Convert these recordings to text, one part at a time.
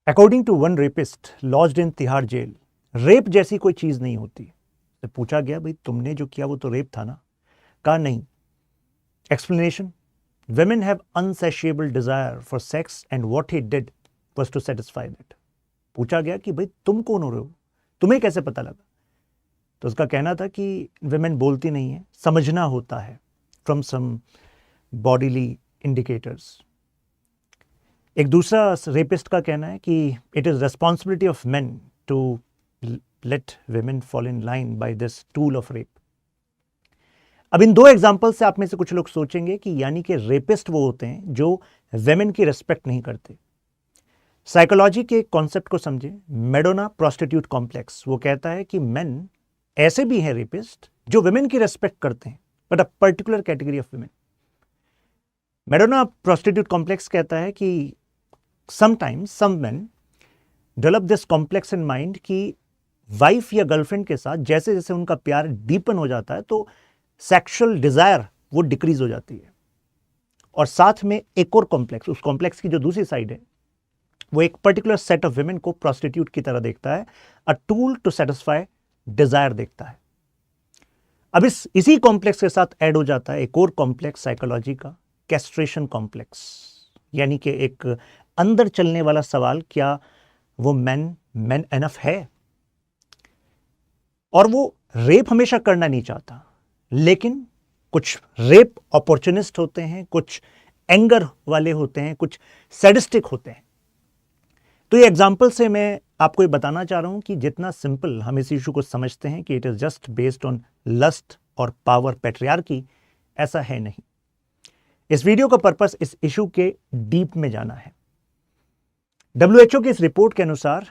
According to one rapist lodged in Tihar jail, rape जैसी कोई चीज नहीं होती। तो पूछा गया, भाई तुमने जो किया वो तो रेप था ना? कहा नहीं। Explanation, women have unsatiable desire for sex and what he did was to satisfy that। पूछा गया कि भाई तुम कौन हो रहे हो, तुम्हें कैसे पता लगा? तो उसका कहना था कि women बोलती नहीं है, समझना होता है from some bodily indicators। एक दूसरा रेपिस्ट का कहना है कि it is responsibility of men to let women fall in line by this tool of rape। अब इन दो एग्जाम्पल से आप में से कुछ लोग सोचेंगे कि यानी कि रेपिस्ट वो होते हैं जो वेमेन की रेस्पेक्ट नहीं करते। साइकोलॉजी के कॉन्सेप्ट को समझे। मेडोना प्रोस्टिट्यूट कॉम्प्लेक्स वो कहता है कि मेन ऐसे भी हैं रेपिस्ट जो वेमेन की रेस्पेक्ट करते हैं, but a particular category of women. Madonna prostitute complex कहता है कि sometimes some men develop this complex in mind कि वाइफ या गर्लफ्रेंड के साथ जैसे जैसे उनका प्यार डीपन हो जाता है तो सेक्सुअल डिजायर वो डिक्रीज हो जाती है। और साथ में एक और कॉम्प्लेक्स, उस कॉम्प्लेक्स की जो दूसरी साइड है, वो एक पर्टिकुलर सेट ऑफ वुमेन को प्रोस्टिट्यूट की तरह देखता है, a tool to satisfy desire देखता है। अब इसी कॉम्प्लेक्स के साथ ऐड हो जाता है एक और कॉम्प्लेक्स साइकोलॉजी का, कैस्ट्रेशन कॉम्प्लेक्स। यानी कि एक अंदर चलने वाला सवाल, क्या वो मैन एनफ है? और वो रेप हमेशा करना नहीं चाहता, लेकिन कुछ रेप अपॉर्चुनिस्ट होते हैं, कुछ एंगर वाले होते हैं, कुछ सैडिस्टिक होते हैं। तो ये एग्जांपल से मैं आपको ये बताना चाह रहा हूं कि जितना सिंपल हम इस इशू को समझते हैं कि it is just based on lust और पावर पैट्रियार्की, ऐसा है नहीं। इस वीडियो का पर्पस इस इशू के डीप में जाना है। WHO की इस रिपोर्ट के अनुसार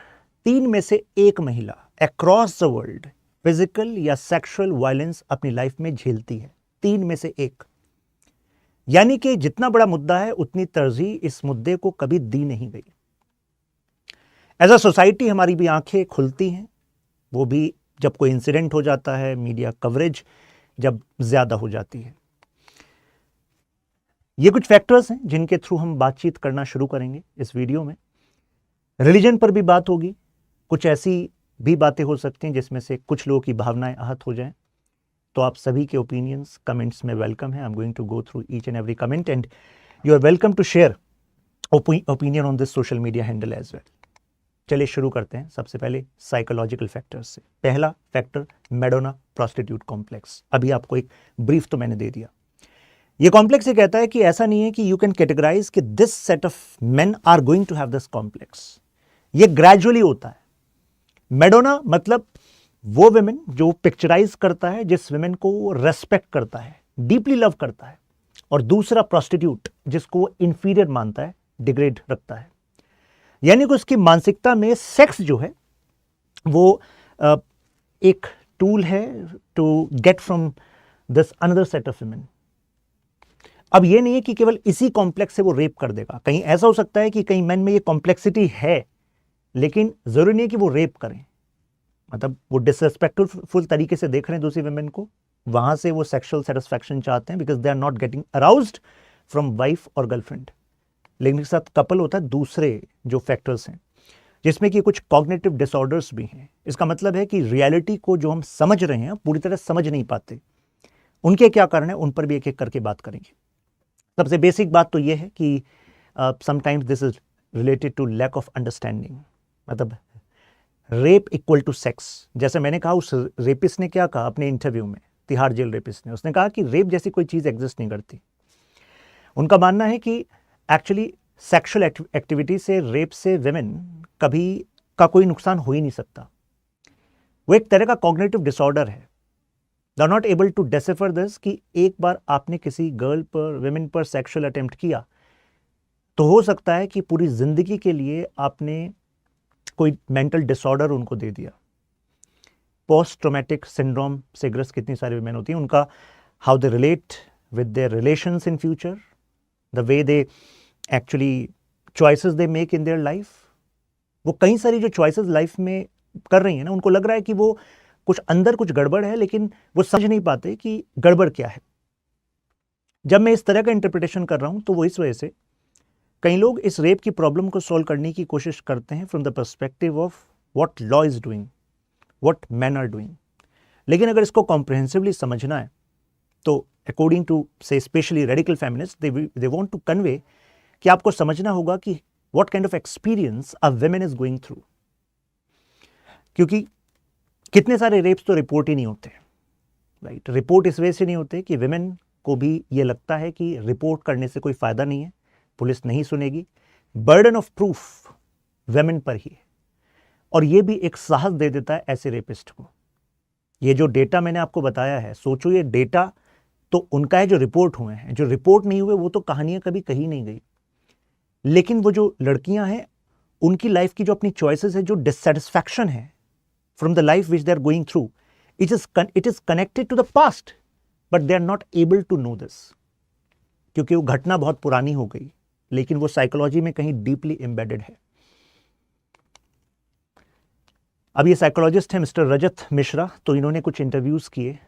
3 में से 1 महिला अक्रॉस द वर्ल्ड फिजिकल या सेक्सुअल वायलेंस अपनी लाइफ में झेलती है। 3 में से 1। यानी कि जितना बड़ा मुद्दा है उतनी तरजीह इस मुद्दे को कभी दी नहीं गई। एज अ सोसाइटी हमारी भी आंखें खुलती हैं, वो भी जब कोई इंसिडेंट हो जाता है, मीडिया कवरेज जब ज्यादा हो जाती है। ये कुछ फैक्टर्स हैं जिनके थ्रू हम बातचीत करना शुरू करेंगे इस वीडियो में। रिलीजन पर भी बात होगी, कुछ ऐसी भी बातें हो सकती हैं जिसमें से कुछ लोगों की भावनाएं आहत हो जाएं। तो आप सभी के ओपिनियंस कमेंट्स में वेलकम है। I am going to go through each and every comment and you are welcome to share opinion on this social media handle as well. चलिए शुरू करते हैं सबसे पहले साइकोलॉजिकल फैक्टर्स से। पहला फैक्टर, मेडोना प्रोस्टिट्यूट कॉम्प्लेक्स। अभी आपको एक ब्रीफ तो मैंने दे दिया। ये कॉम्प्लेक्स ये कहता है कि ऐसा नहीं है कि यू कैन कैटेगराइज कि this set of men are going to have this complex. ये ग्रेजुअली होता है। मेडोना मतलब वो विमेन जो पिक्चराइज करता है, जिस विमेन को वो रेस्पेक्ट करता है, डीपली लव करता है। और दूसरा प्रोस्टिट्यूट, जिसको वो इंफीरियर मानता है, डिग्रेड रखता है। यानी कि उसकी मानसिकता में सेक्स जो है वो एक टूल है to get from this another set of women. अब ये नहीं है कि केवल इसी कॉम्प्लेक्स से वो रेप कर देगा। कहीं ऐसा हो सकता है कि कहीं मैन में ये कॉम्प्लेक्सिटी है, लेकिन जरूरी नहीं है कि वो रेप करें। मतलब वो डिसरेस्पेक्टफुल तरीके से देख रहे हैं दूसरी वुमेन को, वहां से वो सेक्सुअल सेटिस्फैक्शन चाहते हैं because they are not getting aroused from wife और गर्लफ्रेंड। लेकिन इसके साथ कपल होता है दूसरे जो फैक्टर्स हैं, जिसमें कि कुछ कॉग्निटिव डिसऑर्डर्स भी हैं। इसका मतलब है कि रियलिटी को जो हम समझ रहे हैं पूरी तरह समझ नहीं पाते। उनके क्या कारण है, उन पर भी एक एक करके बात करेंगे। सबसे बेसिक बात तो यह है कि sometimes this is related to lack of understanding. मतलब रेप इक्वल टू सेक्स। जैसे मैंने कहा, उस रेपिस्ट ने क्या कहा अपने इंटरव्यू में, तिहाड़ जेल रेपिस्ट ने, उसने कहा कि रेप जैसी कोई चीज एग्जिस्ट नहीं करती। उनका मानना है कि एक्चुअली सेक्सुअल एक्टिविटी से, रेप से विमेन कभी का कोई नुकसान हो ही नहीं सकता। वो एक तरह का कॉग्निटिव डिसऑर्डर है। They are not able to decipher this कि एक बार आपने किसी गर्ल पर, विमेन पर सेक्सुअल अटेम्प्ट किया तो हो सकता है कि पूरी जिंदगी के लिए आपने कोई मेंटल डिसऑर्डर उनको दे दिया। पोस्ट ट्रॉमेटिक सिंड्रोम से ग्रस्त कितनी सारी विमेन होती हैं, उनका how they relate with their relations in future, the way they actually choices they make in their life. वो कई सारी जो चॉइसेस लाइफ में कर रही हैं ना, उनको लग रहा है कि वो कुछ अंदर कुछ गड़बड़ है, लेकिन वो समझ नहीं पाते कि गड़बड़ क्या है। जब मैं इस तरह का इंटरप्रिटेशन कर रहा हूं तो वो इस वजह से कई लोग इस रेप की प्रॉब्लम को सॉल्व करने की कोशिश करते हैं from the perspective of what law is doing, what man are doing. लेकिन अगर इसको कॉम्प्रिहेंसिवली समझना है तो अकॉर्डिंग टू से specially radical feminist, they want to convey कि आपको समझना होगा कि what kind of experience a women is going through. क्योंकि कितने सारे रेप्स तो रिपोर्ट ही नहीं होते, राइट। रिपोर्ट इस वजह से नहीं होते कि विमेन को भी ये लगता है कि रिपोर्ट करने से कोई फायदा नहीं है, पुलिस नहीं सुनेगी, बर्डन ऑफ प्रूफ विमेन पर ही है। और ये भी एक साहस दे देता है ऐसे रेपिस्ट को। ये जो डेटा मैंने आपको बताया है, सोचो ये डेटा तो उनका है जो रिपोर्ट हुए हैं, जो रिपोर्ट नहीं हुए वो तो कहानियां कभी कही नहीं गई। लेकिन वो जो लड़कियां हैं उनकी लाइफ की जो अपनी चॉइसेस है, जो डिससेटिस्फैक्शन है from the life which they are going through, it is connected to the past but they are not able to know this, क्योंकि वो घटना बहुत पुरानी हो गई लेकिन वो साइकोलॉजी में कहीं डीपली एम्बेडेड है। अब ये साइकोलॉजिस्ट है मिस्टर रजत मिश्रा, तो इन्होंने कुछ इंटरव्यूज़ किए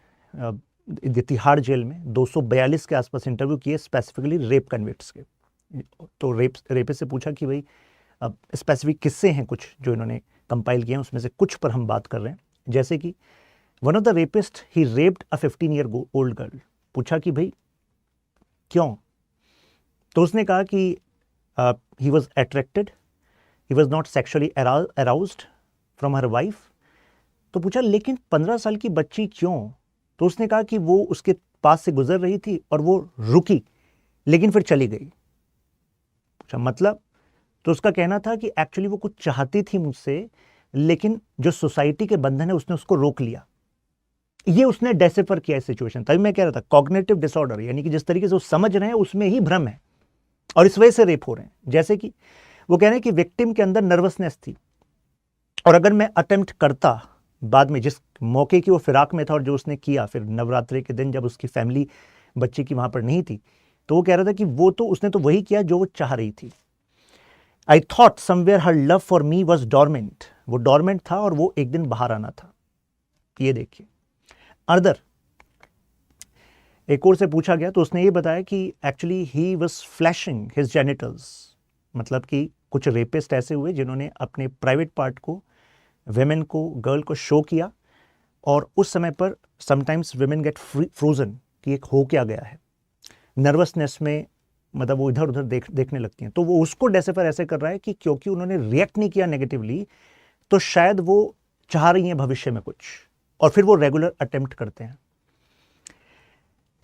तिहाड़ जेल में, 242 के आसपास इंटरव्यू किए स्पेसिफिकली रेप कन्विक्ट्स के। तो रेपिस्ट से पूछा कि भाई अब स्पेसिफिक किस्से हैं कुछ जो इन्होंने कंपाइल किए हैं, उसमें से कुछ पर हम बात कर रहे हैं। जैसे कि one of the rapist he raped a 15 year old girl. पूछा कि भाई क्यों, तो उसने कहा कि he was attracted, he was not sexually aroused from her wife. तो पूछा लेकिन 15 साल की बच्ची क्यों, तो उसने कहा कि वो उसके पास से गुजर रही थी और वो रुकी लेकिन फिर चली गई। पूछा मतलब, तो उसका कहना था कि एक्चुअली वो कुछ चाहती थी मुझसे, लेकिन जो सोसाइटी के बंधन है उसने उसको रोक लिया। ये उसने डेसिफर किया इस सिचुएशन। तभी मैं कह रहा था कॉग्निटिव डिसऑर्डर, यानी कि जिस तरीके से वो समझ रहे हैं उसमें ही भ्रम है और इस वजह से रेप हो रहे हैं। जैसे कि वो कह रहे हैं कि विक्टिम के अंदर नर्वसनेस थी और अगर मैं अटेम्प्ट करता बाद में, जिस मौके की वो फिराक में था और जो उसने किया फिर नवरात्रि के दिन जब उसकी फैमिली बच्चे की वहां पर नहीं थी, तो वो कह रहा था कि वो तो उसने तो वही किया जो वो चाह रही थी। I thought somewhere her love for me was dormant, वो डॉर्मेंट था और वो एक दिन बाहर आना था। ये देखिए अदर एक और से पूछा गया तो उसने ये बताया कि actually he was flashing his genitals, मतलब कि कुछ रेपिस्ट ऐसे हुए जिन्होंने अपने प्राइवेट पार्ट को वेमेन को, गर्ल को शो किया और उस समय पर समटाइम्स वेमेन गेट फ्रोजन कि एक हो क्या गया है, नर्वसनेस में मतलब वो इधर उधर देखने लगती हैं। तो वो उसको डेसिफर ऐसे कर रहा है कि क्योंकि उन्होंने रिएक्ट नहीं किया नेगेटिवली तो शायद वो चाह रही हैं भविष्य में कुछ, और फिर वो रेगुलर अटेम्प्ट करते हैं।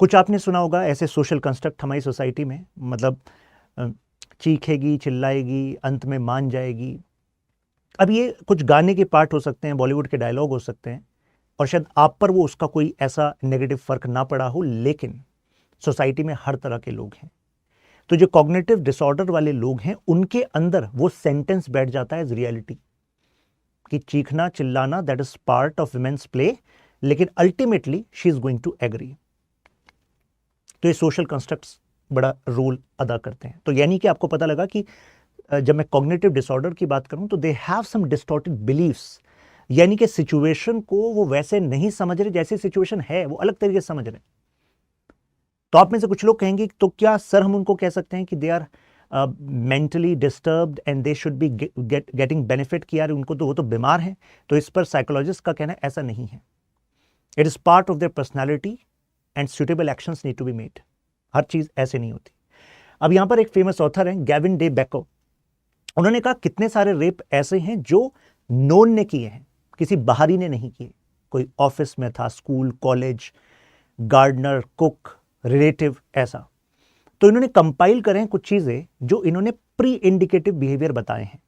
कुछ आपने सुना होगा ऐसे सोशल कंस्ट्रक्ट हमारी सोसाइटी में, मतलब चीखेगी, चिल्लाएगी, अंत में मान जाएगी। अब ये कुछ गाने के पार्ट हो सकते हैं, बॉलीवुड के डायलॉग हो सकते हैं और शायद आप पर वो उसका कोई ऐसा नेगेटिव फर्क ना पड़ा हो, लेकिन सोसाइटी में हर तरह के लोग हैं। तो जो कॉग्निटिव डिसऑर्डर वाले लोग हैं उनके अंदर वो सेंटेंस बैठ जाता है एज रियलिटी कि चीखना चिल्लाना that is part of women's play, लेकिन ultimately she is going to agree. तो ये सोशल कंस्ट्रक्ट्स बड़ा रोल अदा करते हैं। तो यानी कि आपको पता लगा कि जब मैं कॉग्निटिव डिसऑर्डर की बात करूं तो they have some distorted beliefs, यानी कि सिचुएशन को वो वैसे नहीं समझ रहे जैसी सिचुएशन है, वो अलग तरीके से समझ रहे। तो आप में से कुछ लोग कहेंगे तो क्या सर हम उनको कह सकते हैं कि they are mentally disturbed and they should be getting benefit, कि यार उनको तो वो तो बीमार हैं। तो इस पर साइकोलॉजिस्ट का कहना है ऐसा नहीं है। It is part of their personality and suitable actions need to be made. हर चीज ऐसे नहीं होती। अब यहां पर एक फेमस ऑथर हैं गैविन डे बेको, उन्होंने कहा कितने सारे रेप ऐसे हैं जो नोन ने किए हैं, किसी बाहरी ने नहीं किए। कोई ऑफिस में था, school, college, gardener, cook, relative, ऐसा। तो इन्होंने कंपाइल करें कुछ चीजें जो इन्होंने प्री इंडिकेटिव बिहेवियर बताए हैं।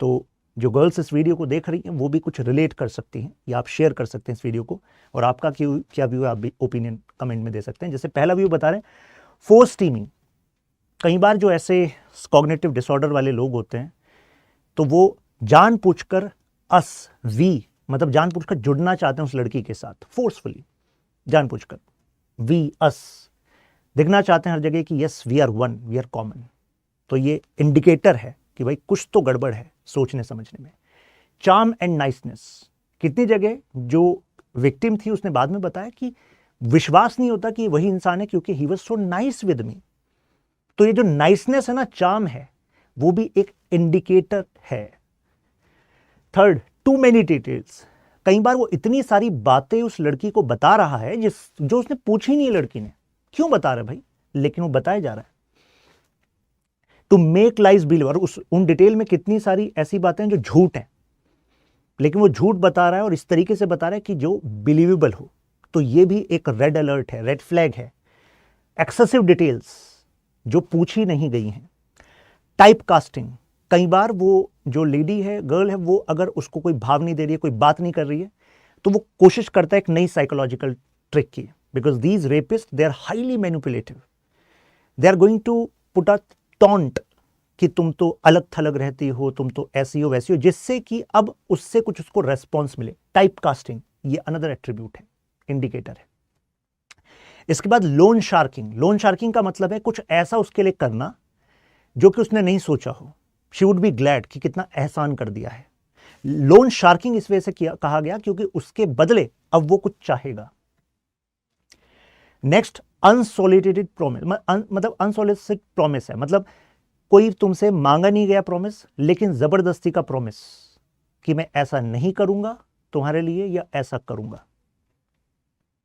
तो जो गर्ल्स इस वीडियो को देख रही हैं वो भी कुछ रिलेट कर सकती हैं या आप शेयर कर सकते हैं इस वीडियो को, और आपका क्या व्यू है आप भी ओपिनियन कमेंट में दे सकते हैं। जैसे पहला व्यू बता रहे हैं फोर्स टीमिंग। कई बार जो ऐसे कॉग्निटिव डिसऑर्डर वाले लोग होते हैं तो वो जानबूझकर वी मतलब जानबूझकर जुड़ना चाहते हैं उस लड़की के साथ, फोर्सफुली जानबूझकर वी अस दिखना चाहते हैं हर जगह कि yes we are one, we are common. तो ये इंडिकेटर है कि भाई कुछ तो गड़बड़ है सोचने समझने में। चार्म एंड नाइसनेस, कितनी जगह जो विक्टिम थी उसने बाद में बताया कि विश्वास नहीं होता कि वही इंसान है क्योंकि he was so nice with me. तो ये जो नाइसनेस है ना, चार्म है, वो भी एक इंडिकेटर है। Third, too many details. कई बार वो इतनी सारी बातें उस लड़की को बता रहा है जो उसने पूछी नहीं है लड़की ने। क्यों बता रहा है भाई, लेकिन वो बताया जा रहा है। टू मेक लाइज बिलीव, और उन डिटेल में कितनी सारी ऐसी बातें जो झूठ हैं, लेकिन वो झूठ बता रहा है और इस तरीके से बता रहा है कि जो बिलीवेबल हो। तो ये भी एक रेड अलर्ट है, रेड फ्लैग है। एक्सेसिव डिटेल्स जो पूछी नहीं गई हैं। टाइप कास्टिंग, कई बार वो जो लेडी है, गर्ल है, वो अगर उसको कोई भाव नहीं दे रही है, कोई बात नहीं कर रही है, तो वो कोशिश करता है एक नई साइकोलॉजिकल ट्रिक की। Because these rapist they are highly manipulative, they are going to put a taunt कि तुम तो अलग थलग रहती हो, तुम तो ऐसी हो वैसी हो, जिससे कि अब उससे कुछ उसको रेस्पॉन्स मिले। टाइप कास्टिंग ये अनदर एट्रीब्यूट है, इंडिकेटर है। इसके बाद लोन शार्किंग। लोन शार्किंग का मतलब है कुछ ऐसा उसके लिए करना जो कि उसने नहीं सोचा हो। शी वुड बी ग्लैड कि कितना एहसान कर दिया है। लोन शार्किंग इस वजह से कहा गया क्योंकि उसके बदले अब वो कुछ चाहेगा। नेक्स्ट, अनसॉलिसिटेड प्रॉमिस, मतलब अनसॉलिसिटेड प्रॉमिस है, मतलब कोई तुमसे मांगा नहीं गया प्रॉमिस, लेकिन जबरदस्ती का प्रॉमिस कि मैं ऐसा नहीं करूंगा तुम्हारे लिए या ऐसा करूंगा।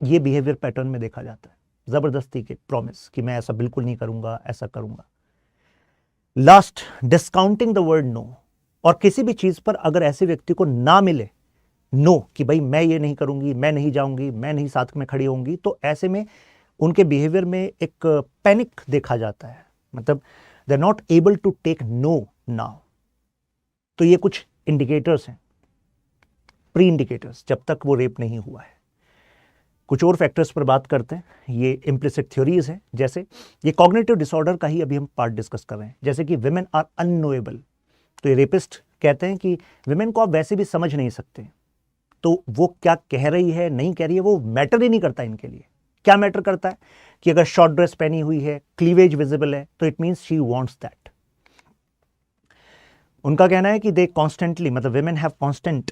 ये बिहेवियर पैटर्न में देखा जाता है, जबरदस्ती के प्रॉमिस कि मैं ऐसा बिल्कुल नहीं करूंगा, ऐसा करूंगा। Last, discounting the word no. और किसी भी चीज पर अगर ऐसे व्यक्ति को ना मिले नो कि भाई मैं ये नहीं करूंगी, मैं नहीं जाऊंगी, मैं नहीं साथ में खड़ी होंगी, तो ऐसे में उनके बिहेवियर में एक पैनिक देखा जाता है, मतलब they are not able to take no now. तो ये कुछ इंडिकेटर्स हैं, प्री इंडिकेटर्स, जब तक वो रेप नहीं हुआ है। कुछ और फैक्टर्स पर बात करते हैं, ये इम्प्लिसिट थ्योरीज हैं। जैसे ये कॉग्निटिव डिसऑर्डर का ही अभी हम पार्ट डिस्कस कर रहे हैं, जैसे कि विमेन आर अननोएबल। तो ये रेपिस्ट कहते हैं कि विमेन को आप वैसे भी समझ नहीं सकते, तो वो क्या कह रही है नहीं कह रही है वो मैटर ही नहीं करता इनके लिए। क्या मैटर करता है कि अगर शॉर्ट ड्रेस पहनी हुई है, क्लीवेज विजिबल है, तो it means she wants that. उनका कहना है कि दे कॉन्स्टेंटली, मतलब women have constant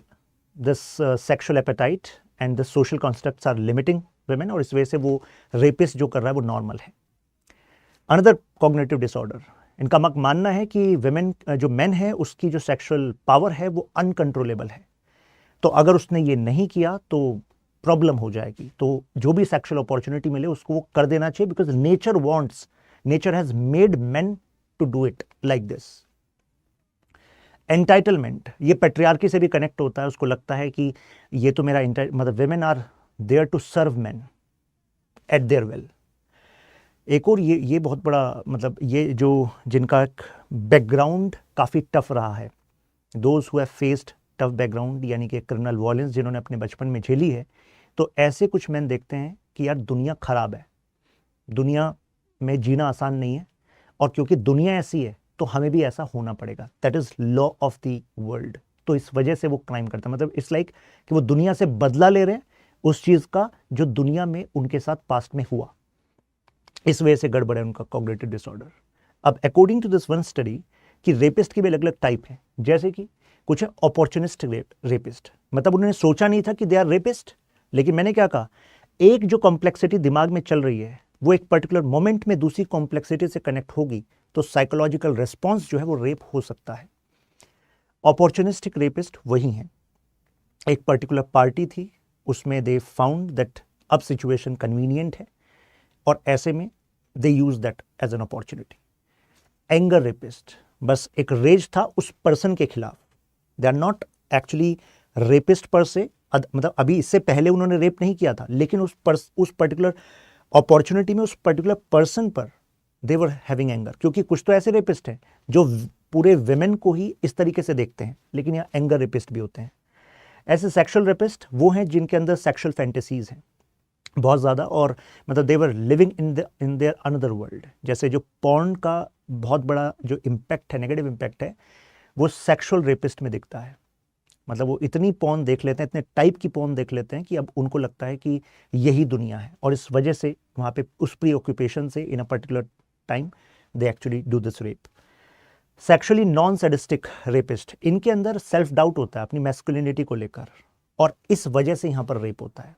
this sexual appetite and the social constructs are limiting women, और इस वजह से वो रेपिस्ट जो कर रहा है वो नॉर्मल है। अनदर कॉग्निटिव डिसऑर्डर, इनका मानना है कि विमेन, जो मैन है, उसकी जो सेक्सुअल पावर है वो अनकंट्रोलेबल है। तो अगर उसने ये नहीं किया तो प्रॉब्लम हो जाएगी, तो जो भी सेक्सुअल अपॉर्चुनिटी मिले उसको वो कर देना चाहिए, because nature wants, nature has made men to do it like this. Entitlement, ये पैट्रियार्की से भी कनेक्ट होता है, उसको लगता है कि ये तो मेरा मतलब women are there to serve men at their will. एक और ये बहुत बड़ा, मतलब ये जो जिनका बैकग्राउंड काफ़ी टफ रहा है, those who have faced tough background, यानी कि क्रिमिनल वॉयलेंस जिन्होंने अपने बचपन में झेली है, तो ऐसे कुछ मैन देखते हैं कि यार दुनिया खराब है, दुनिया में जीना आसान नहीं है, और क्योंकि दुनिया ऐसी है तो हमें भी ऐसा होना पड़ेगा, that is law of the world. तो इस वजह से वो क्राइम करता है, मतलब इट्स लाइक कि वो दुनिया से बदला ले रहे हैं उस चीज का जो दुनिया में उनके साथ पास्ट में हुआ। इस वजह से गड़बड़ है उनका कॉग्निटिव डिसऑर्डर। अब according to this one study कि रेपिस्ट की भी अलग अलग टाइप है, जैसे कि कुछ है अपॉर्चुनिस्टिक रेपिस्ट, मतलब उन्होंने सोचा नहीं था कि दे आर रेपिस्ट, लेकिन मैंने क्या कहा, एक जो कॉम्प्लेक्सिटी दिमाग में चल रही है वो एक पर्टिकुलर मोमेंट में दूसरी कॉम्प्लेक्सिटी से कनेक्ट होगी, तो साइकोलॉजिकल रेस्पॉन्स जो है वो रेप हो सकता है। अपॉर्चुनिस्टिक रेपिस्ट वही है, एक पर्टिकुलर पार्टी थी, उसमें दे फाउंड दैट अब सिचुएशन कन्वीनियंट है, और ऐसे में they use that as an opportunity. Anger rapist, बस एक रेज था उस पर्सन के खिलाफ, they are not actually rapist per se, मतलब अभी इससे पहले उन्होंने रेप नहीं किया था, लेकिन उस पर्टिकुलर अपॉर्चुनिटी में उस पर्टिकुलर पर्सन पर दे वर हैविंग एंगर। क्योंकि कुछ तो ऐसे रेपिस्ट हैं जो पूरे विमेन को ही इस तरीके से देखते हैं, लेकिन यहाँ एंगर रेपिस्ट भी होते हैं। ऐसे सेक्सुअल रेपिस्ट वो हैं जिनके अंदर सेक्सुअल फैंटेसीज हैं बहुत ज़्यादा, और मतलब they were living in their another world. जैसे जो पॉर्न का बहुत बड़ा जो इम्पैक्ट है, नेगेटिव इम्पैक्ट है, वो सेक्सुअल रेपिस्ट में दिखता है। मतलब वो इतनी पॉर्न देख लेते हैं, इतने टाइप की पॉर्न देख लेते हैं कि अब उनको लगता है कि यही दुनिया है, और इस वजह से वहाँ पे उस प्री ऑक्यूपेशन से in a particular time they actually do this rape. Sexually non sadistic rapist, इनके अंदर सेल्फ डाउट होता है अपनी मैस्कुलिनिटी को लेकर, और इस वजह से यहाँ पर रेप होता है।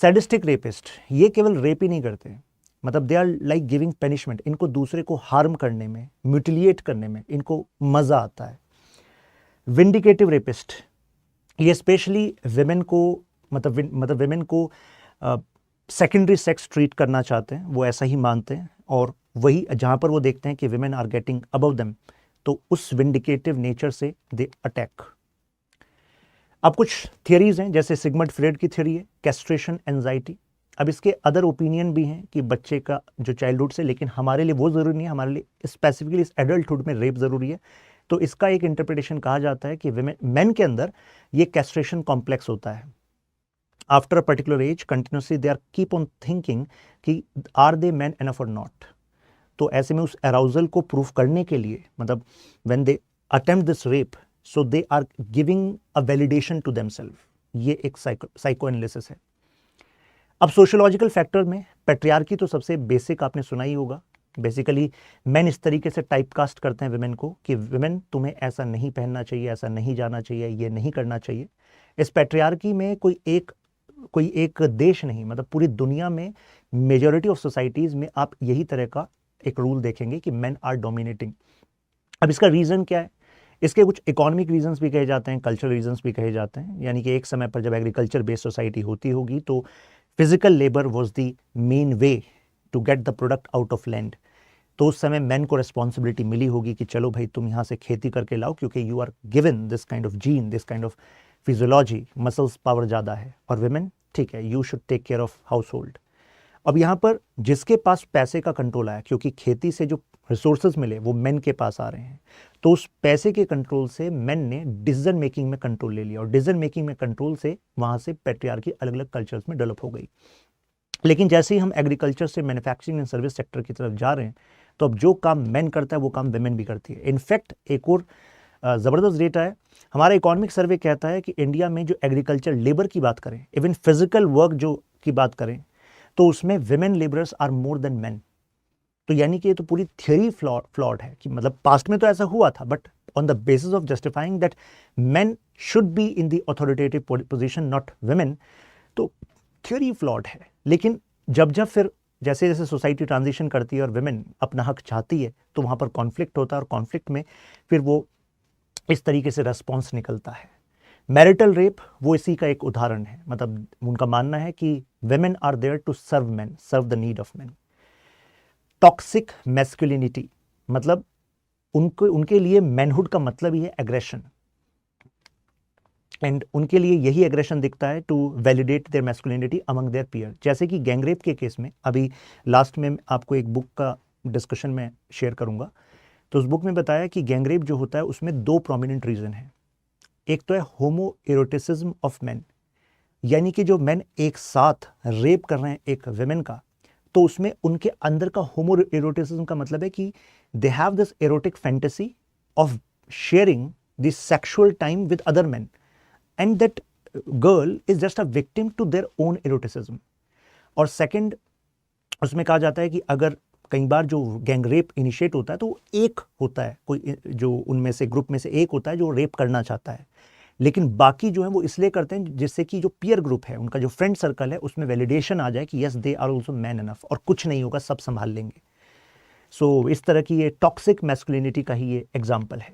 सैडिस्टिक रेपिस्ट ये केवल रेप ही नहीं करते, मतलब they are like giving punishment, इनको दूसरे को हार्म करने में, म्यूटिलिएट करने में इनको मज़ा आता है। विंडिकेटिव रेपिस्ट, ये स्पेशली विमेन को मतलब विमेन को सेकेंडरी सेक्स ट्रीट करना चाहते हैं, वो ऐसा ही मानते हैं, और वही जहाँ पर वो देखते हैं कि women are getting above them, तो उस विंडिकेटिव नेचर से दे अटैक। अब कुछ थियरीज हैं, जैसे सिगमंड फ्रेड की थियरी है कैस्ट्रेशन एंजाइटी। अब इसके अदर ओपिनियन भी हैं कि बच्चे का जो चाइल्डहुड से, लेकिन हमारे लिए वो ज़रूरी नहीं है, हमारे लिए स्पेसिफिकली इस एडल्टहुड में रेप ज़रूरी है। तो इसका एक इंटरप्रिटेशन कहा जाता है कि मेन के अंदर ये कैस्ट्रेशन कॉम्प्लेक्स होता है। After a particular age continuously they are keep on thinking कि आर दे मैन एनफ और नॉट। तो ऐसे में उस अराउजल को प्रूफ करने के लिए, मतलब when they attempt this rape, so they are giving a validation to themself. ये एक साइको एनालिसिस है। अब सोशियोलॉजिकल फैक्टर में पैट्रियार्की तो सबसे बेसिक आपने सुना ही होगा। बेसिकली मैन इस तरीके से टाइपकास्ट करते हैं विमेन को कि विमेन तुम्हें ऐसा नहीं पहनना चाहिए, ऐसा नहीं जाना चाहिए, ये नहीं करना चाहिए। इस पैट्रियार्की में कोई एक देश नहीं, मतलब पूरी दुनिया में मेजॉरिटी ऑफ सोसाइटीज़ में आप यही तरह का एक रूल देखेंगे कि मेन आर डोमिनेटिंग। अब इसका रीज़न क्या है? इसके कुछ इकोनॉमिक रीजंस भी कहे जाते हैं, कल्चरल रीजंस भी कहे जाते हैं। यानी कि एक समय पर जब एग्रीकल्चर बेस्ड सोसाइटी होती होगी तो physical labour was the main way to get the product out of land. तो उस समय मैन को रिस्पॉन्सिबिलिटी मिली होगी कि चलो भाई तुम यहाँ से खेती करके लाओ, क्योंकि you are given this kind of gene, this kind of physiology, muscles power ज़्यादा है। और विमेन, ठीक है, you should take care of household. अब यहाँ पर जिसके पास पैसे का कंट्रोल आया, क्योंकि खेती से जो रिसोर्सेज मिले वो मेन के पास आ रहे हैं, तो उस पैसे के कंट्रोल से मेन ने डिसीजन मेकिंग में कंट्रोल ले लिया, और डिसीजन मेकिंग में कंट्रोल से वहाँ से पैट्रियार्की अलग अलग कल्चर्स में डेवलप हो गई। लेकिन जैसे ही हम एग्रीकल्चर से मैन्युफैक्चरिंग एंड सर्विस सेक्टर की तरफ जा रहे हैं, तो अब जो काम मेन करता है वो काम विमेन भी करती है। इनफैक्ट एक और ज़बरदस्त डेटा है, हमारा इकोनॉमिक सर्वे कहता है कि इंडिया में जो एग्रीकल्चर लेबर की बात करें, इवन फिजिकल वर्क जो की बात करें, तो उसमें women labourers are more than man. तो यानी कि ये तो पूरी थियरी फ्लॉड है कि मतलब पास्ट में तो ऐसा हुआ था, but on the basis of justifying that main should be in the authoritative position not women, तो थियरी फ्लॉड है। लेकिन जब फिर जैसे जैसे सोसाइटी ट्रांजिशन करती है और विमेन अपना हक चाहती है, तो वहाँ पर कॉन्फ्लिक्ट होता है, और कॉन्फ्लिक्ट में फिर वो इस तरीके से रेस्पॉन्स निकलता है। मैरिटल रेप वो इसी का एक उदाहरण है। मतलब उनका मानना है कि women are there to serve man, serve the need of man. Toxic masculinity, मतलब उनके लिए मैनहुड का मतलब ही है एग्रेशन, एंड उनके लिए यही एग्रेशन दिखता है to validate their masculinity among their peer. जैसे कि गैंगरेप के केस में, अभी लास्ट में आपको एक बुक का डिस्कशन में शेयर करूंगा, तो उस बुक में बताया कि गैंगरेप जो होता है उसमें 2 प्रोमिनेंट रीजन है। एक तो है होमो एरोटिसिज्म ऑफ मैन, यानी कि जो मैन एक साथ रेप कर रहे हैं एक विमेन का, तो उसमें उनके अंदर का होमो एरोटिसिज्म का मतलब है कि they have this erotic fantasy of sharing this sexual time with other man, and that girl is just a victim to their own eroticism. और सेकंड, उसमें कहा जाता है कि अगर कई बार जो गैंग रेप इनिशिएट होता है तो एक होता है, कोई जो उनमें से ग्रुप में से एक होता है जो रेप करना चाहता है, लेकिन बाकी जो है वो इसलिए करते हैं जिससे कि जो पीयर ग्रुप है, उनका जो फ्रेंड सर्कल है, उसमें वैलिडेशन आ जाए कि yes they are also man enough, और कुछ नहीं होगा, सब संभाल लेंगे। सो इस तरह की ये टॉक्सिक मैस्कुलिनिटी का ही ये एग्जाम्पल है,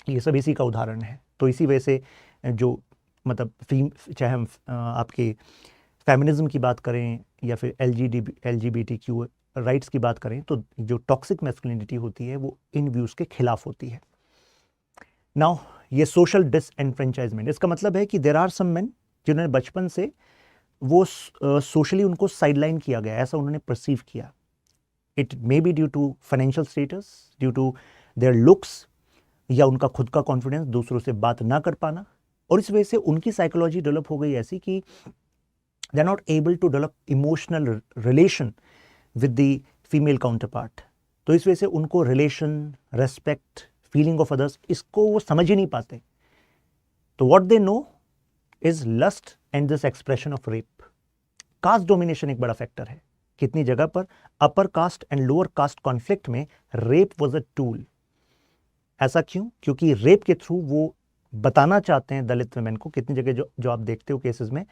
ये सब इसी का उदाहरण है। तो इसी वजह से जो मतलब चाहे हम आपके फेमिनिज्म की बात करें या फिर LGBTQ राइट्स की बात करें, तो जो टॉक्सिक मैस्कुलिनिटी होती है वो इन व्यूज़ के खिलाफ होती है। नाउ ये सोशल डिसएनफ्रेंचाइजमेंट, इसका मतलब है कि देयर आर सम मेन जिन्होंने बचपन से वो सोशली उनको साइडलाइन किया गया, ऐसा उन्होंने परसीव किया। It may be due to financial status, due to their looks, या उनका खुद का कॉन्फिडेंस, दूसरों से बात ना कर पाना, और इस वजह से उनकी साइकोलॉजी डेवलप हो गई ऐसी कि they are not able to develop emotional relation with the female counterpart. तो इस वजह से उनको relation, respect, feeling of others, इसको वो समझ ही नहीं पाते। तो what they know is lust and this expression of rape. Caste domination एक बड़ा फैक्टर है। कितनी जगह पर upper caste and lower caste conflict में रेप वॉज अ टूल। ऐसा क्यों? क्योंकि रेप के थ्रू वो बताना चाहते हैं दलित वुमेन को, कितनी जगह जो आप देखते हो केसेस में,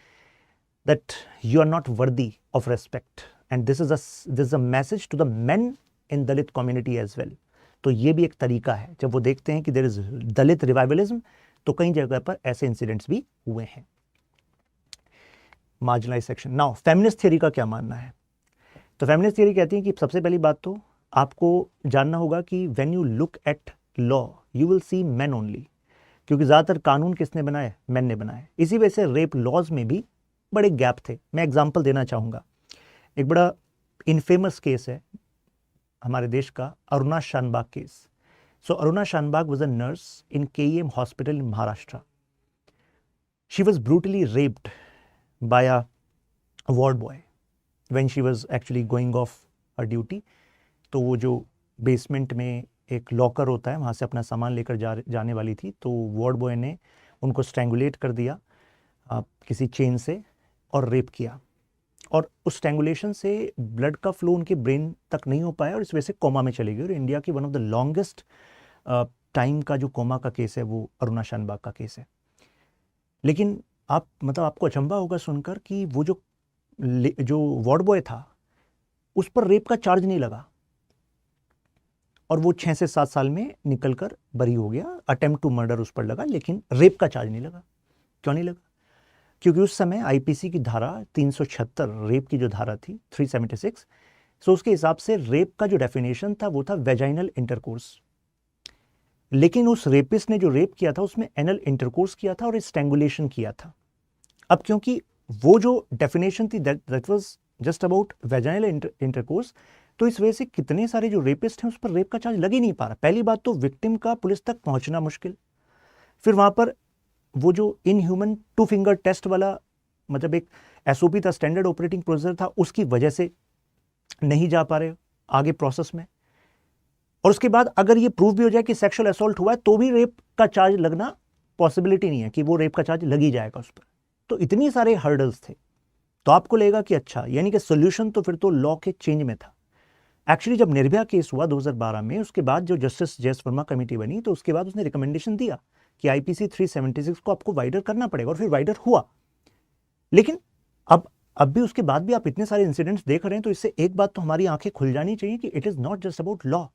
that you are not worthy of respect, and this is a message to the men in Dalit community as well. तो ये भी एक तरीका है, जब वो देखते हैं कि देयर इज दलित रिवाइवलिज्म, तो कई जगह पर ऐसे इंसिडेंट्स भी हुए हैं। Marginalize section. Now feminist theory का क्या मानना है? तो फेमिनिस्ट थ्योरी कहती है कि सबसे पहली बात तो आपको जानना होगा कि when you look at law you will see main only, क्योंकि ज़्यादातर कानून किसने बनाए? मेन ने बनाए। इसी वजह से रेप लॉज में भी बड़े गैप थे। मैं एग्जांपल देना चाहूँगा, एक बड़ा इनफेमस केस है हमारे देश का, Aruna Shanbaug case. So Aruna Shanbaug was a nurse in KEM hospital in Maharashtra. She was brutally raped by a ward boy when she was actually going off her duty. तो वो जो बेसमेंट में एक लॉकर होता है, वहाँ से अपना सामान लेकर जाने वाली थी, तो वार्ड बॉय ने उनको स्ट्रैंगुलेट कर दिया किसी चेन से और रेप किया, और उस स्ट्रैंगुलेशन से ब्लड का फ्लो उनके ब्रेन तक नहीं हो पाया और इस वजह से कोमा में चली गई। और इंडिया की one of the longest time का जो कोमा का केस है वो अरुणा शानबाग का केस है। लेकिन आपको अचंभा होगा सुनकर कि वो जो वार्ड बॉय था उस पर रेप का चार्ज नहीं लगा, और वो 6 से 7 साल में निकलकर बरी हो गया। अटेम्प्ट टू मर्डर उस पर लगा, लेकिन रेप का चार्ज नहीं लगा। क्यों नहीं लगा? क्योंकि उस समय IPC की धारा 376, रेप की जो धारा थी 376, सो उसके हिसाब से रेप का जो डेफिनेशन था वो था वेजाइनल इंटरकोर्स। लेकिन उस रेपिस्ट ने जो रेप किया था उसमें एनल इंटरकोर्स किया था और स्ट्रैंगुलेशन किया था। अब क्योंकि वो जो डेफिनेशन थी that was just about vaginal intercourse, तो इस वजह से कितने सारे जो रेपिस्ट हैं उस पर रेप का चार्ज लग ही नहीं पा रहा। पहली बात तो विक्टिम का पुलिस तक पहुंचना मुश्किल, फिर वहां पर वो जो इनह्यूमन 2 फिंगर टेस्ट वाला, मतलब एक SOP था, स्टैंडर्ड ऑपरेटिंग प्रोसीजर था, उसकी वजह से नहीं जा पा रहे आगे प्रोसेस में। और उसके बाद अगर ये प्रूव भी हो जाए कि सेक्सुअल असॉल्ट हुआ है तो भी रेप का चार्ज लगना पॉसिबिलिटी नहीं है कि वो रेप का चार्ज लग ही जाएगा उस पर। तो इतनी सारे हर्डल्स थे। तो आपको लगेगा कि अच्छा, यानी कि सोल्यूशन तो फिर तो लॉ के चेंज में था। एक्चुअली जब निर्भया केस हुआ 2012 में, उसके बाद जो जस्टिस जयस वर्मा कमेटी बनी, तो उसके बाद उसने रिकमेंडेशन दिया कि IPC 376 को आपको वाइडर करना पड़ेगा, और फिर वाइडर हुआ। लेकिन अब भी उसके बाद भी आप इतने सारे इंसिडेंट्स देख रहे हैं, तो इससे एक बात तो हमारी आंखें खुल जानी चाहिए कि it is not just about law.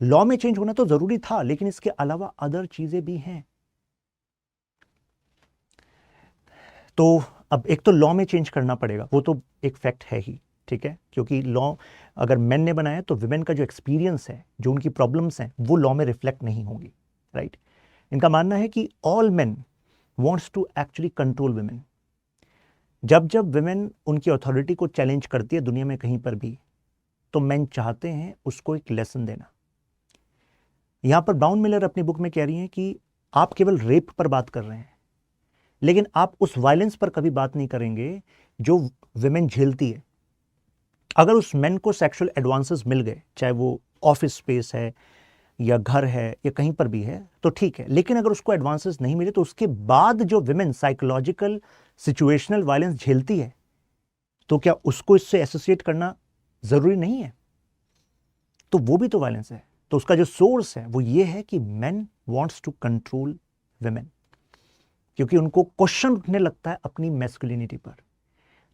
Law में चेंज होना तो जरूरी था, लेकिन इसके अलावा अदर चीजें भी हैं। तो अब एक तो लॉ में चेंज करना पड़ेगा, वो तो एक फैक्ट है ही, ठीक है, क्योंकि लॉ अगर मेन ने बनाया तो विमेन का जो एक्सपीरियंस है, जो उनकी प्रॉब्लम्स हैं, वो लॉ में रिफ्लेक्ट नहीं होंगी, राइट। इनका मानना है कि all men wants to actually control women. जब जब विमेन उनकी अथॉरिटी को चैलेंज करती है दुनिया में कहीं पर भी, तो मेन चाहते हैं उसको एक लेसन देना। यहां पर ब्राउन मिलर अपनी बुक में कह रही हैं कि आप केवल रेप पर बात कर रहे हैं, लेकिन आप उस वायलेंस पर कभी बात नहीं करेंगे जो विमेन झेलती है। अगर उस मेन को सेक्सुअल एडवांसेस मिल गए, चाहे वो ऑफिस स्पेस है या घर है या कहीं पर भी है, तो ठीक है, लेकिन अगर उसको एडवांसेस नहीं मिले तो उसके बाद जो विमेन साइकोलॉजिकल सिचुएशनल वायलेंस झेलती है, तो क्या उसको इससे एसोसिएट करना जरूरी नहीं है? तो वो भी तो वायलेंस है। तो उसका जो सोर्स है वो ये है कि men wants to control women, क्योंकि उनको क्वेश्चन उठने लगता है अपनी मैस्कुलिनिटी पर।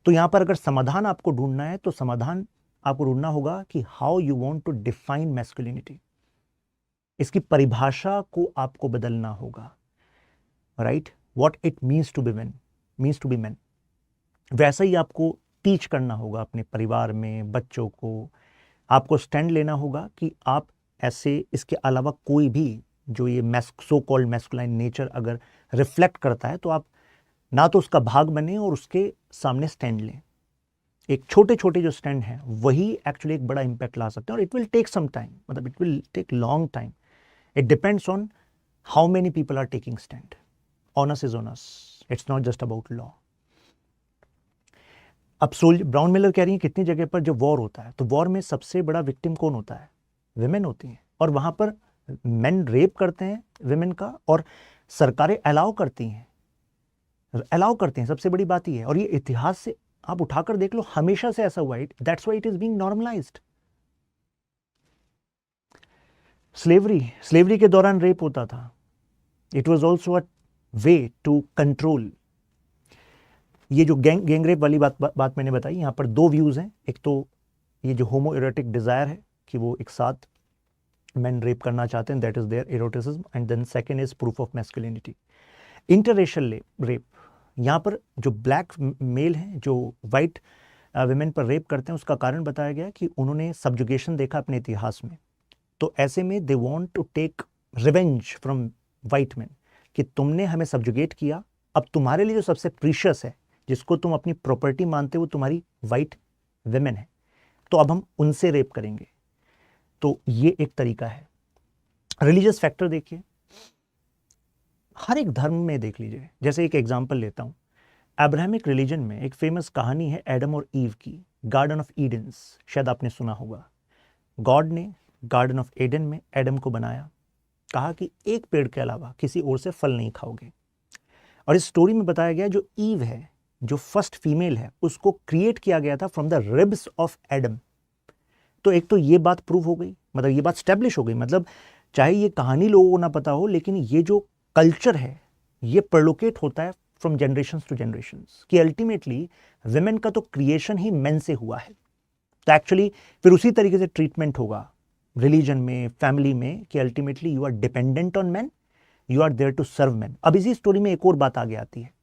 तो यहां पर अगर समाधान आपको ढूंढना है तो समाधान आपको ढूंढना होगा कि how you want to define masculinity. इसकी परिभाषा को आपको बदलना होगा, right. What it means to be man, means to be man, वैसा ही आपको टीच करना होगा अपने परिवार में बच्चों को। आपको स्टैंड लेना होगा कि आप ऐसे, इसके अलावा कोई भी जो ये सो कॉल्ड मैस्कुलाइन नेचर अगर रिफ्लेक्ट करता है, तो आप ना तो उसका भाग बने और उसके सामने स्टैंड लें। एक छोटे छोटे जो स्टैंड हैं वही एक्चुअली एक बड़ा इंपैक्ट ला सकते हैं, और it will take some time, मतलब it will take long time. It depends on how many people are taking stand. Onus is onus, it's not just about law. अब ब्राउन मिलर कह रही है कितनी जगह पर जब वॉर होता है तो वॉर में सबसे बड़ा विक्टिम कौन होता है? विमेन होती हैं। और वहां पर मेन रेप करते हैं विमेन का, और सरकारें अलाउ करती हैं, सबसे बड़ी बात ये है। और ये इतिहास से आप उठाकर देख लो, हमेशा से ऐसा हुआ है। That's why it is being normalised. Slavery के दौरान रेप होता था। It was also a way to control. ये जो गैंग रेप वाली बात मैंने बताई, यहां पर दो व्यूज हैं। एक तो ये जो होमो इरोटिक डिज़ायर है कि वो एक साथ मैन रेप करना चाहते हैं, that is their eroticism. And then second is proof of masculinity. Interracial rape, यहाँ पर जो ब्लैक मेल हैं जो वाइट विमेन पर रेप करते हैं, उसका कारण बताया गया कि उन्होंने सब्जुगेशन देखा अपने इतिहास में। तो ऐसे में they want to take revenge from white man कि तुमने हमें सब्जुगेट किया, अब तुम्हारे लिए जो सबसे प्रीशियस है, जिसको तुम अपनी प्रॉपर्टी मानते हो, तुम्हारी वाइट विमेन है, तो अब हम उनसे रेप करेंगे। तो ये एक तरीका है। रिलीजियस फैक्टर देखिए, हर एक धर्म में देख लीजिए। जैसे एक एग्जांपल लेता हूं, अब्राहमिक रिलीजन में एक फेमस कहानी है एडम और ईव की, गार्डन ऑफ ईडन्स, शायद आपने सुना होगा। गॉड ने गार्डन ऑफ एडन में एडम को बनाया, कहा कि एक पेड़ के अलावा किसी और से फल नहीं खाओगे। और इस स्टोरी में बताया गया जो ईव है, जो फर्स्ट फीमेल है, उसको क्रिएट किया गया था from the ribs of Adam. तो एक तो ये बात प्रूव हो गई, मतलब ये बात स्टैब्लिश हो गई, मतलब चाहे ये कहानी लोगों को ना पता हो, लेकिन ये जो कल्चर है ये परलोकेट होता है फ्रॉम जनरेशंस टू जनरेशंस, कि अल्टीमेटली विमेन का तो क्रिएशन ही मेन से हुआ है। तो एक्चुअली फिर उसी तरीके से ट्रीटमेंट होगा रिलीजन में, फैमिली में, कि ultimately you are dependent on man, you are there to serve man. अब इसी स्टोरी में एक और बात आगे आती है।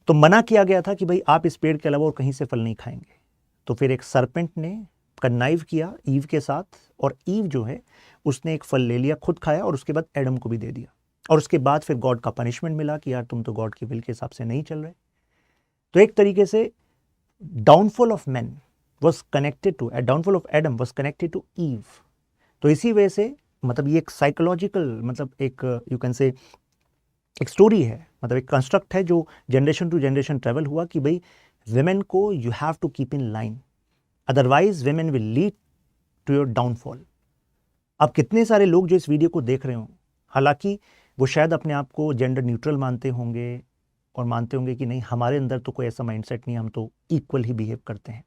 तो मना किया गया था कि भाई आप इस पेड़ के अलावा और कहीं से फल नहीं खाएंगे। तो फिर एक सरपेंट ने कन्नाइव किया ईव के साथ, और ईव जो है उसने एक फल ले लिया, खुद खाया, और उसके बाद एडम को भी दे दिया। और उसके बाद फिर गॉड का पनिशमेंट मिला कि यार तुम तो गॉड की विल के हिसाब से नहीं चल रहे। तो एक तरीके से downfall of man was connected to, downfall of Adam was connected to Eve. तो इसी वजह से मतलब ये एक साइकोलॉजिकल, मतलब एक यू कैन से एक स्टोरी है, मतलब एक कंस्ट्रक्ट है जो जनरेशन टू जनरेशन ट्रेवल हुआ कि भाई विमेन को you have to keep in line, otherwise women will lead to your downfall. अब कितने सारे लोग जो इस वीडियो को देख रहे हों, हालांकि वो शायद अपने आप को जेंडर न्यूट्रल मानते होंगे और मानते होंगे कि नहीं हमारे अंदर तो कोई ऐसा माइंडसेट नहीं, हम तो इक्वल ही बिहेव करते हैं।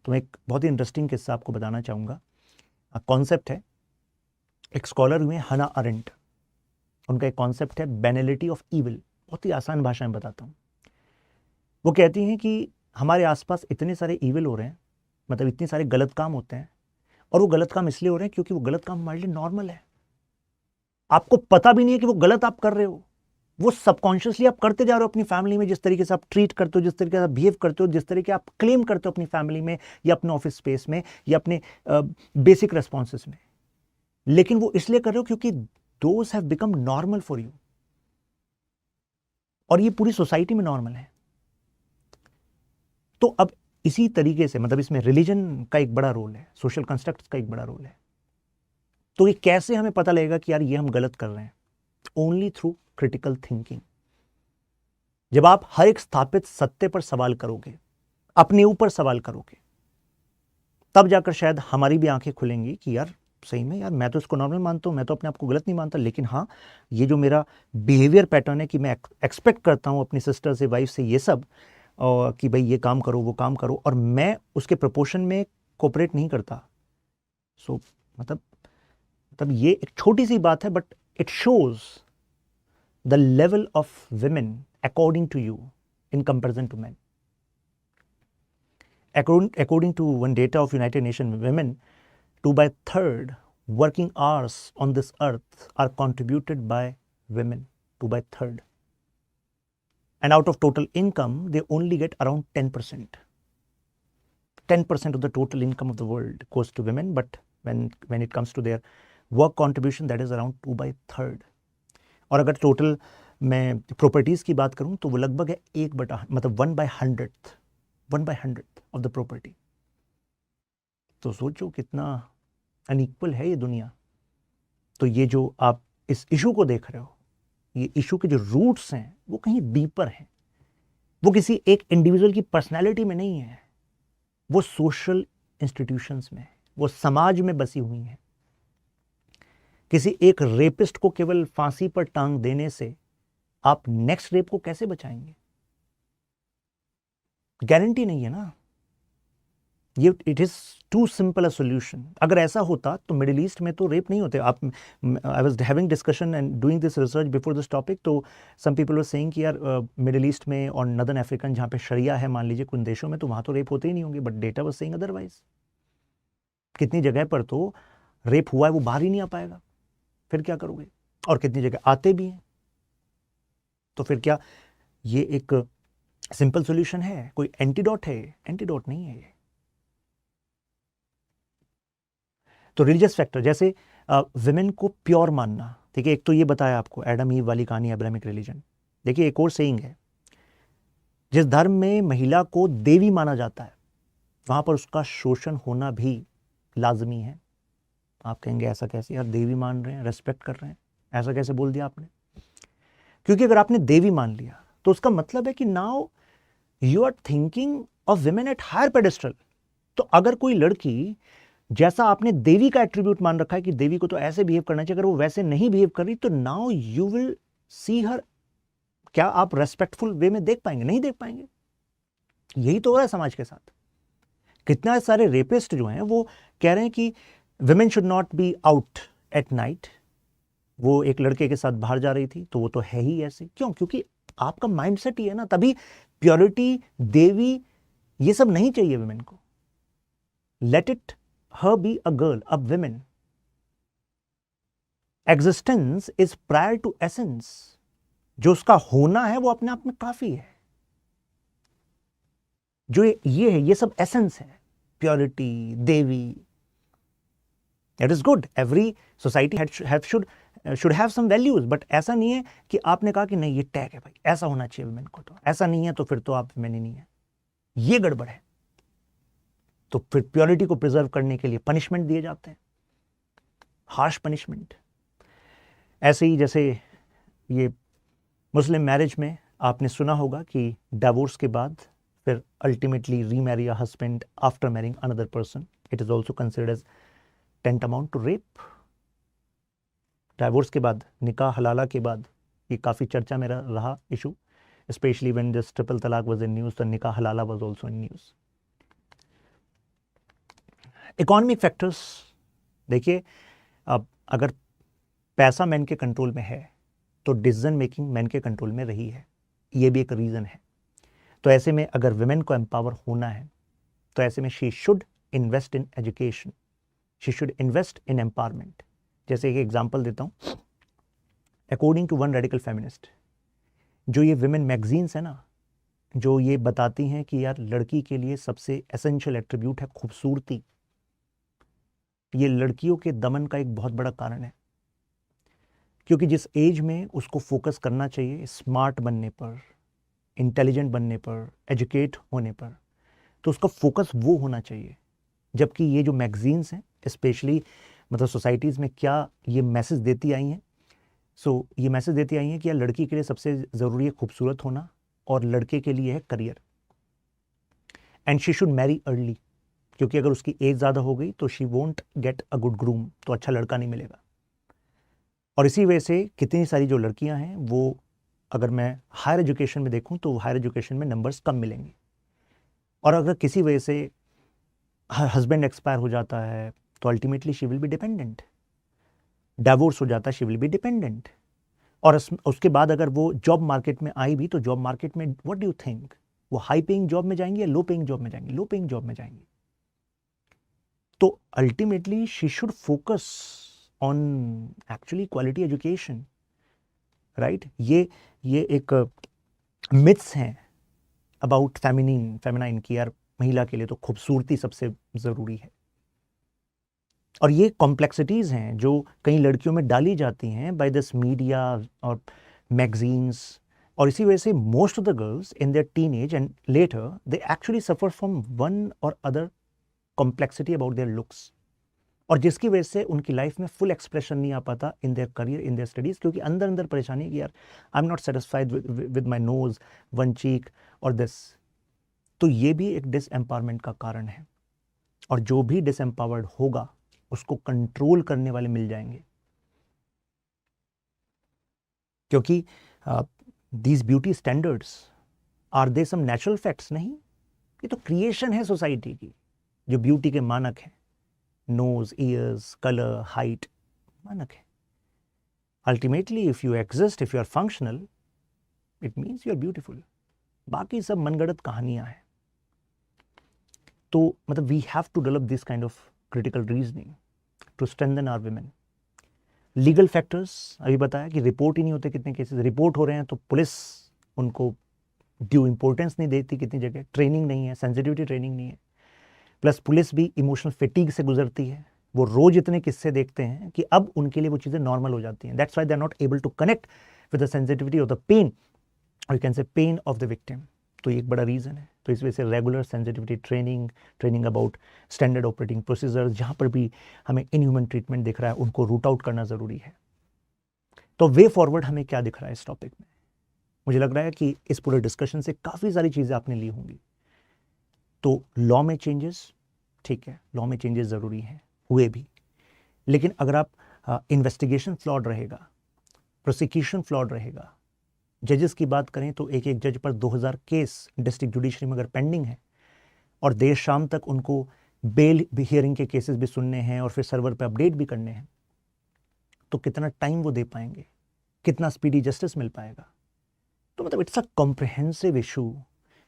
तो मैं एक बहुत ही इंटरेस्टिंग किस्सा आपको बताना चाहूँगा। कॉन्सेप्ट है, एक स्कॉलर हुए हना अरेंट, उनका एक कॉन्सेप्ट है बेनिलिटी ऑफ ईविल। बहुत ही आसान भाषा में बताता हूँ। वो कहती हैं कि हमारे आसपास इतने सारे ईविल हो रहे हैं, मतलब इतने सारे गलत काम होते हैं, और वो गलत काम इसलिए हो रहे हैं क्योंकि वो गलत काम हमारे लिए नॉर्मल है। आपको पता भी नहीं है कि वो गलत आप कर रहे हो, वो सबकॉन्शियसली आप करते जा रहे हो। अपनी फैमिली में जिस तरीके से आप ट्रीट करते हो, जिस तरीके से आप बिहेव करते हो, जिस तरीके आप क्लेम करते हो अपनी फैमिली में या अपने ऑफिस स्पेस में या अपने बेसिक रेस्पॉन्सेस में, लेकिन वो इसलिए कर रहे हो क्योंकि those have become normal for you, और ये पूरी सोसाइटी में नॉर्मल है। तो अब इसी तरीके से मतलब इसमें रिलीजन का एक बड़ा रोल है, सोशल कंस्ट्रक्ट्स का एक बड़ा रोल है। तो ये कैसे हमें पता लगेगा कि यार ये हम गलत कर रहे हैं? Only through critical thinking. जब आप हर एक स्थापित सत्य पर सवाल करोगे, अपने ऊपर सवाल करोगे, तब जाकर शायद हमारी भी आंखें खुलेंगी कि यार सही में यार मैं तो इसको नॉर्मल मानता हूं, मैं तो अपने आप को गलत नहीं मानता, लेकिन हाँ ये जो मेरा बिहेवियर पैटर्न है कि मैं एक्सपेक्ट करता हूं अपनी सिस्टर से, वाइफ से, ये सब कि भाई ये काम करो वो काम करो, और मैं उसके प्रपोर्शन में कोऑपरेट नहीं करता। सो मतलब ये एक छोटी सी बात है, but it shows the level of women according to you in comparison to man. According to one data of United Nations, women 2/3 working hours on this earth are contributed by women, 2/3. And out of total income, they only get around 10%. 10% of the total income of the world goes to women, but when it comes to their work contribution, that is around 2/3. और अगर total मैं properties की बात करूँ तो वो लगभग है 1/, मतलब 1/100 ऑफ द प्रॉपर्टी। तो सोचो कितना अनइक्वल है ये दुनिया। तो ये जो आप इस इशू को देख रहे हो, ये इशू के जो रूट्स हैं वो कहीं डीपर हैं। वो किसी एक इंडिविजुअल की पर्सनैलिटी में नहीं है, वो सोशल इंस्टीट्यूशंस में, वो समाज में बसी हुई हैं। किसी एक रेपिस्ट को केवल फांसी पर टांग देने से आप नेक्स्ट रेप को कैसे बचाएंगे? गारंटी नहीं है ना। ये it is too simple a solution. अगर ऐसा होता तो मिडिल ईस्ट में तो रेप नहीं होते। आप, I was having discussion and doing this research before this topic, तो सम पीपल वर सेइंग कि यार मिडिल ईस्ट में और नदर्न अफ्रीकन जहाँ पे शरिया है मान लीजिए कुछ देशों में, तो वहाँ तो रेप होते ही नहीं होंगे, but data was saying otherwise. कितनी जगह पर तो रेप हुआ है वो बाहर ही नहीं आ पाएगा, फिर क्या करोगे? और कितनी जगह आते भी हैं, तो फिर क्या ये एक सिंपल सॉल्यूशन है? कोई एंटीडोट है? एंटीडोट नहीं है ये। तो रिलीजियस फैक्टर, जैसे विमेन को प्योर मानना, ठीक है, एक तो ये बताया आपको एडम ईव वाली कहानी, अब्राहमिक रिलीजन। देखिए एक और सेइंग है, जिस धर्म में महिला को देवी माना जाता है वहां पर उसका शोषण होना भी लाजमी है। आप कहेंगे ऐसा कैसे यार, देवी मान रहे हैं, रेस्पेक्ट कर रहे हैं, ऐसा कैसे बोल दिया आपने? क्योंकि अगर आपने देवी मान लिया तो उसका मतलब है कि now you are thinking of women at higher pedestal. तो अगर कोई लड़की, जैसा आपने देवी का एट्रीब्यूट मान रखा है कि देवी को तो ऐसे बिहेव करना चाहिए, अगर वो वैसे नहीं बिहेव कर रही तो नाउ यू विल सी हर, क्या आप रेस्पेक्टफुल वे में देख पाएंगे? नहीं देख पाएंगे। यही तो हो रहा है समाज के साथ। कितना सारे रेपिस्ट जो हैं वो कह रहे हैं कि women should not be out at night. वो एक लड़के के साथ बाहर जा रही थी तो वो तो है ही ऐसे। क्यों? क्योंकि आपका माइंडसेट ही है ना। तभी प्योरिटी, देवी, ये सब नहीं चाहिए विमेन को। Let it her be a girl, a woman. Existence is prior to essence. जो उसका होना है वो अपने आप में काफी है। जो ये है, ये सब एसेंस है, प्योरिटी, देवी। It is good, every society should have some values, but ऐसा नहीं है कि आपने कहा कि नहीं ये टैग है भाई, ऐसा होना चाहिए वुमेन को, तो ऐसा नहीं है तो फिर तो आप वुमेन ही नहीं है। ये गड़बड़ है। तो फिर प्योरिटी को प्रिजर्व करने के लिए पनिशमेंट दिए जाते हैं, हार्श पनिशमेंट। ऐसे ही जैसे ये मुस्लिम मैरिज में आपने सुना होगा कि डिवोर्स के बाद फिर ultimately remarry a husband after marrying another person, it is also considered as tantamount to rape. Divorce के बाद, निकाह हलाला के बाद, ये काफ़ी चर्चा में रहा issue, specially when this triple talaq was in news, the nikah halala was also in news. Economic factors, देखिए अब अगर पैसा मैन के कंट्रोल में है तो डिसीजन मेकिंग मैन के कंट्रोल में रही है, ये भी एक रीज़न है। तो ऐसे में अगर विमेन को एम्पावर होना है तो ऐसे में she should invest in education, she should invest in empowerment. जैसे एक एग्जांपल देता हूँ, according to one radical feminist, जो ये विमेन मैगजीन्स है ना, जो ये बताती हैं कि यार लड़की के लिए सबसे एसेंशियल एट्रीब्यूट है खूबसूरती, ये लड़कियों के दमन का एक बहुत बड़ा कारण है। क्योंकि जिस एज में उसको फोकस करना चाहिए स्मार्ट बनने पर, इंटेलिजेंट बनने पर, एजुकेट होने पर, तो उसका फोकस वो होना चाहिए। जबकि ये जो मैगजीन्स हैं स्पेशली, मतलब सोसाइटीज़ में क्या ये मैसेज देती आई हैं, ये मैसेज देती आई हैं कि यार लड़की के लिए सबसे ज़रूरी है खूबसूरत होना और लड़के के लिए है career, and she should marry early, क्योंकि अगर उसकी एज ज़्यादा हो गई तो she won't get a good groom, तो अच्छा लड़का नहीं मिलेगा। और इसी वजह से कितनी सारी जो लड़कियां हैं वो, अगर मैं हायर एजुकेशन में देखूं तो हायर एजुकेशन में नंबर्स कम मिलेंगे, और अगर किसी वजह से हस्बैंड एक्सपायर हो जाता है तो ultimately she will be dependent, divorce हो जाता है शी विल बी डिपेंडेंट। और उसके बाद अगर वो जॉब मार्केट में आई भी तो जॉब मार्केट में व्हाट डू यू थिंक, वो हाई पेइंग जॉब में जाएंगे या लो पेइंग जॉब में जाएंगे? लो पेइंग जॉब में जाएंगे। तो ultimately she should focus on actually quality education, right. ये एक मिथ्स हैं अबाउट फेमिनाइन की यार महिला के लिए तो खूबसूरती सबसे ज़रूरी है। और ये कॉम्प्लेक्सिटीज़ हैं जो कई लड़कियों में डाली जाती हैं बाय दिस मीडिया और मैगजीन्स, और इसी वजह से most of the girls in their teenage and later they actually suffer from one or other complexity about their looks, और जिसकी वजह से उनकी लाइफ में फुल एक्सप्रेशन नहीं आ पाता in their career, in their studies, क्योंकि अंदर अंदर परेशानी है कि यार I am not satisfied with my nose, one cheek or this. तो ये भी एक डिसएम्पावरमेंट का कारण है, और जो भी डिसएम्पावर्ड होगा उसको कंट्रोल करने वाले मिल जाएंगे, क्योंकि these beauty standards are they some natural facts? नहीं, ये तो क्रिएशन है सोसाइटी की। जो ब्यूटी के मानक हैं, नोज, ईयर्स, कलर, हाइट, मानक है। Ultimately if you exist, if you are functional, it means you are beautiful. बाकी सब मनगढ़ंत कहानियां हैं। तो मतलब we have to develop this kind of critical reasoning to strengthen our women. Legal factors अभी बताया कि रिपोर्ट ही नहीं होते, कितने केसेस रिपोर्ट हो रहे हैं तो पुलिस उनको ड्यू इंपॉर्टेंस नहीं देती, कितनी जगह ट्रेनिंग नहीं है, सेंसिटिविटी ट्रेनिंग नहीं है। प्लस पुलिस भी इमोशनल फेटीग से गुजरती है, वो रोज इतने किस्से देखते हैं कि अब उनके लिए वो चीज़ें नॉर्मल हो जाती हैं। That's why they are not able to connect with the sensitivity of the pain, और you can say pain of the victim. तो ये एक बड़ा रीज़न है। तो इस वजह से regular sensitivity training about standard operating procedures, जहाँ पर भी हमें इनह्यूमन ट्रीटमेंट दिख रहा है उनको रूट आउट करना ज़रूरी है। तो वे फॉरवर्ड हमें क्या दिख रहा है इस टॉपिक में? मुझे लग रहा है कि इस पूरे डिस्कशन से काफ़ी सारी चीज़ें आपने ली होंगी। तो लॉ में चेंजेस, ठीक है, लॉ में चेंजेस ज़रूरी हैं, हुए भी, लेकिन अगर आप इन्वेस्टिगेशन फ्लॉड रहेगा, प्रोसिक्यूशन फ्लॉड रहेगा, जजेस की बात करें तो एक एक जज पर 2000 केस डिस्ट्रिक्ट जुडिशरी में अगर पेंडिंग है और देर शाम तक उनको बेल हियरिंग के केसेस भी सुनने हैं और फिर सर्वर पे अपडेट भी करने हैं, तो कितना टाइम वो दे पाएंगे, कितना स्पीडी जस्टिस मिल पाएगा? तो मतलब it's a comprehensive issue.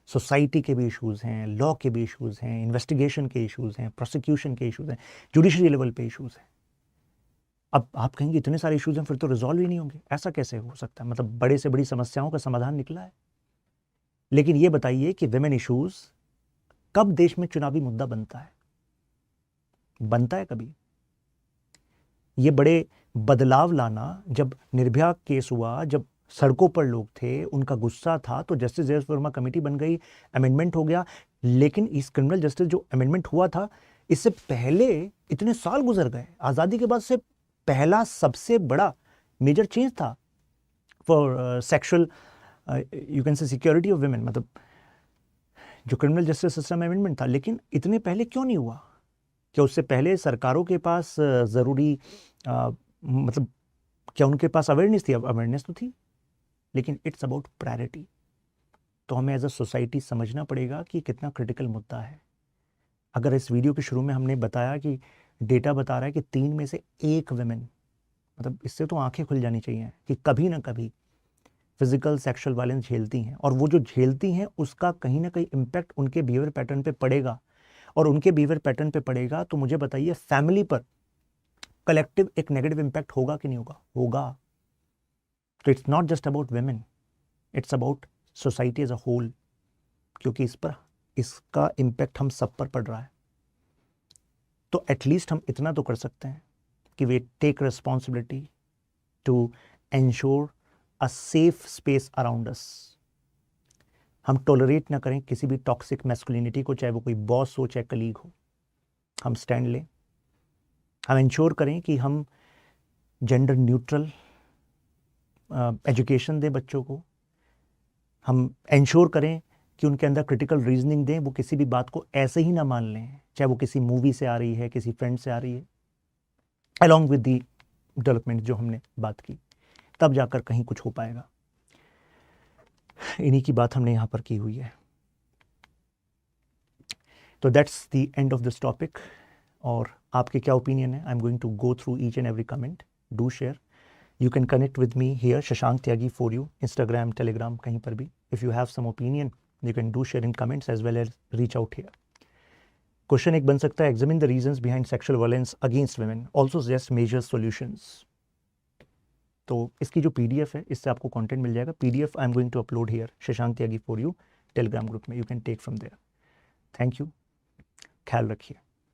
Society के भी इश्यूज़ हैं, लॉ के भी इश्यूज़ हैं, इन्वेस्टिगेशन के इश्यूज़ हैं, प्रोसिक्यूशन के इश्यूज़ हैं, जुडिशरी लेवल पे इश्यूज़ हैं। अब आप कहेंगे इतने सारे इश्यूज़ हैं फिर तो रिजॉल्व ही नहीं होंगे, ऐसा कैसे हो सकता है? मतलब बड़े से बड़ी समस्याओं का समाधान निकला है। लेकिन ये बताइए कि विमेन इश्यूज़ कब देश में चुनावी मुद्दा बनता है? बनता है कभी? ये बड़े बदलाव लाना, जब निर्भया केस हुआ, जब सड़कों पर लोग थे, उनका गुस्सा था, तो जस्टिस जयस वर्मा कमेटी बन गई, अमेंडमेंट हो गया। लेकिन इस क्रिमिनल जस्टिस जो अमेंडमेंट हुआ था, इससे पहले इतने साल गुजर गए, आज़ादी के बाद से पहला सबसे बड़ा मेजर चेंज था फॉर सेक्सुअल यू कैन से सिक्योरिटी ऑफ विमेन, मतलब जो क्रिमिनल जस्टिस सिस्टम अमेंडमेंट था। लेकिन इतने पहले क्यों नहीं हुआ? क्या उससे पहले सरकारों के पास ज़रूरी मतलब क्या उनके पास अवेयरनेस थी? अवेयरनेस तो थी, लेकिन इट्स अबाउट प्रायोरिटी। तो हमें एज अ सोसाइटी समझना पड़ेगा कि कितना क्रिटिकल मुद्दा है। अगर इस वीडियो के शुरू में हमने बताया कि डेटा बता रहा है कि 3 में से 1 विमेन, मतलब इससे तो आंखें खुल जानी चाहिए कि कभी ना कभी फिजिकल सेक्सुअल वायलेंस झेलती हैं, और वो जो झेलती हैं उसका कहीं ना कहीं इम्पैक्ट उनके बिहेवियर पैटर्न पे पड़ेगा, और उनके बिहेवियर पैटर्न पे पड़ेगा तो मुझे बताइए फैमिली पर कलेक्टिव एक नेगेटिव इम्पैक्ट होगा कि नहीं होगा? होगा। तो it's not just about women, it's about society as a whole, क्योंकि इसका इम्पैक्ट हम सब पर पड़ रहा है। तो एटलीस्ट हम इतना तो कर सकते हैं कि we take responsibility to ensure a safe space around us. हम टॉलरेट ना करें किसी भी टॉक्सिक मैस्कुलिनिटी को, चाहे वो कोई बॉस हो चाहे कलीग हो। हम स्टैंड लें, हम इंश्योर करें कि हम जेंडर न्यूट्रल एजुकेशन दें बच्चों को, हम इंश्योर करें कि उनके अंदर क्रिटिकल रीजनिंग दें, वो किसी भी बात को ऐसे ही ना मान लें, चाहे वो किसी मूवी से आ रही है, किसी फ्रेंड से आ रही है, अलॉन्ग विद दी डेवलपमेंट जो हमने बात की, तब जाकर कहीं कुछ हो पाएगा। इन्हीं की बात हमने यहाँ पर की हुई है। तो that's the end of this topic. और आपके क्या ओपिनियन है? I am going to go through each and every comment. Do share. You can connect with me here, Shashank Tyagi for you, Instagram, Telegram, कहीं पर भी. If you have some opinion, you can do share in comments as well as reach out here. Question एक बन सकता है, examine the reasons behind sexual violence against women. Also suggest major solutions. तो इसकी जो PDF है, इससे आपको content मिल जाएगा. PDF I am going to upload here, Shashank Tyagi for you, Telegram group में. You can take from there. Thank you. ख्याल रखिए.